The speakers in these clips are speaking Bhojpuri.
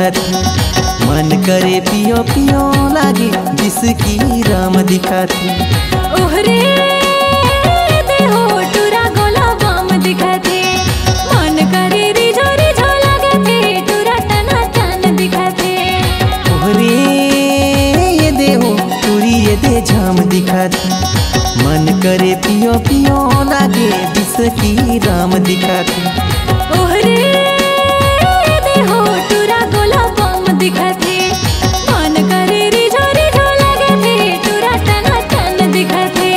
दिखत। मन करे पियो पियो लागे बिस्की राम दिखत। ओहरे देहो टूरा गोला बम दिखते। मन करे रिझो रिझो लगते टूरा टना टन दिखते। ओहरे ये देहो टूरी ये दे झाम दिखत। मन करे पियो पियो लागे बिस्की राम दिखत। ओहरे देहो टूरा गोला बम दिखते। मन करे रिझो रिझो लगते टूरा टना टन दिखते।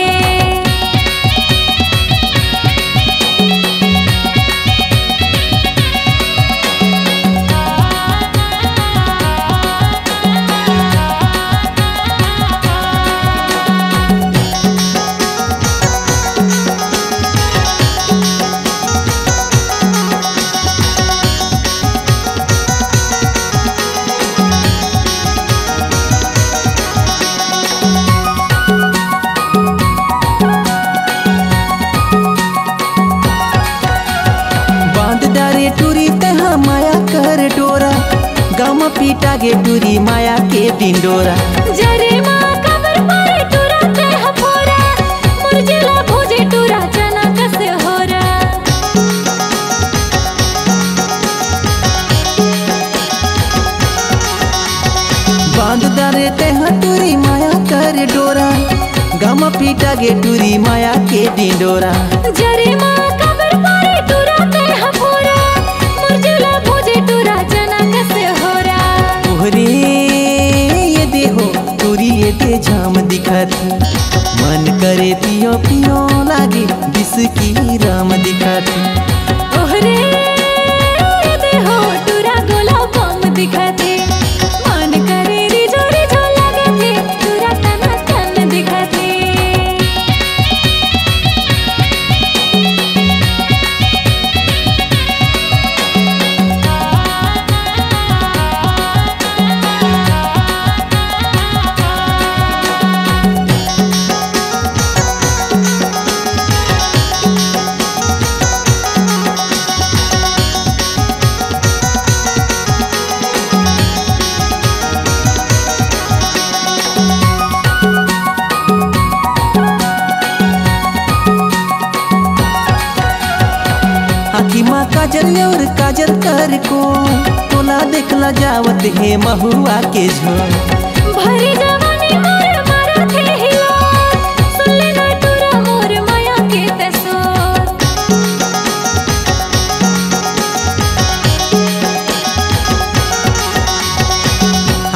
टूरी तहा माया कर डोरा गम पीटा गे टूरी माया के डिंडोरा। जरे माँ कबर पर टूरा तह फोरा मुरझला भोजे टूरा चना कस होरा। बांध दारे तहा टूरी माया कर डोरा गम पीटा गे टूरी माया के डिंडोरा। जरे माँ कबर पर टूरा तह फोरा मुरझला भोजे टूरा चना कस होरा। ओहरे ये देहो टूरी ये दे झाम दिखत। मन करे पियो पियो लागे बिस्की राम दिखत। ओहरे देहो टूरा गोला बम दिखते। मन करे रिझो रिझो लगते टूरा टना टन दिखते। आखी माँ काजल और काजल कर को तोला देखला जावत है महुआ के झोल। भरी जवानी मोर मारा थे हिलो सुन लेना टूरा मोर माया के तसोर।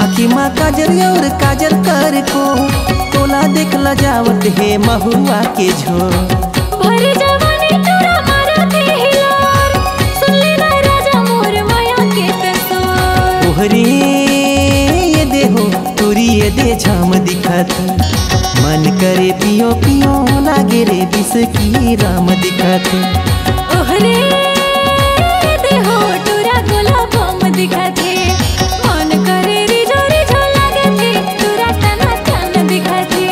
आखी माँ काजल और काजल कर को तोला देखला जावत है महुआ के झोल। भरी जवानी टूरा मारा थे हिलोर सुन लेना राजा मोर माया के तसोर। ओहरे ये देहो टूरी ये दे झाम दिखत। मन करे पियो पियो लागे रे बिस्की राम दिखत। ओहरे देहो टूरा गोला बम दिखते। मन करे रिझो रिझो लगते टूरा टना टन दिखते।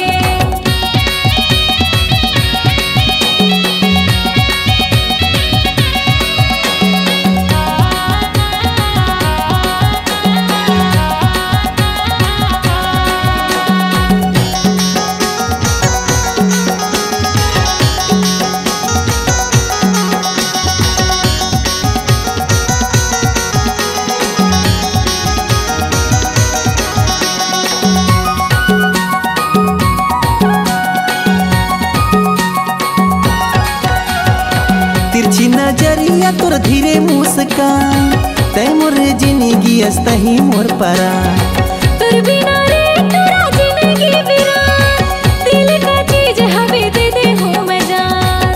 तिरछी नजरिया तोर धीरे मुस्कान तै मोर जिंदगी अस्तही मोर परा। तुर बिना रे टूरा जिंदगी वीरान दिल का चीज हवे दे दे हूँ मैं जान।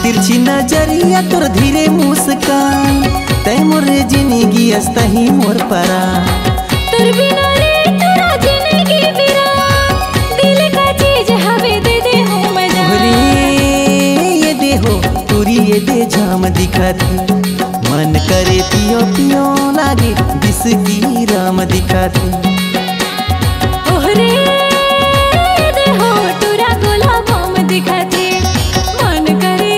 तिरछी नजरिया तोर धीरे मुस्कान तै मोर जिंदगी अस्तही मोर परा। तुर बिना रे टूरा जिंदगी वीरान दिल का चीज हवे दे दे हूँ मैं जान। ओहरे ये देहो टूरी ये दे झाम दिखत। मन करे पियो पियो लागे बिस्की राम दिखत। ओहरे देहो टूरा गोला बम दिखते। मन करे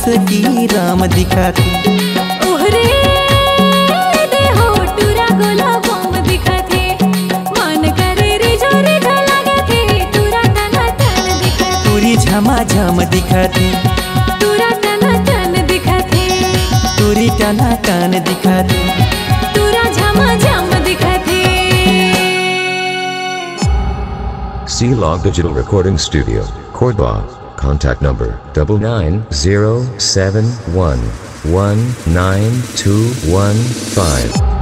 बिस्की राम दिखाते। ओहरे दे हो टूरा गोला बम दिखाते, मन करे रिझो रिझो लागते, टूरा तना तन दिखाते। तुरी झमा झम दिखाते, टूरा तना तन दिखाते, तुरी टना टन दिखाते, टूरा झमा झम दिखाते। C-Log Digital Recording Studio, Cordoba. Contact number 99071192115.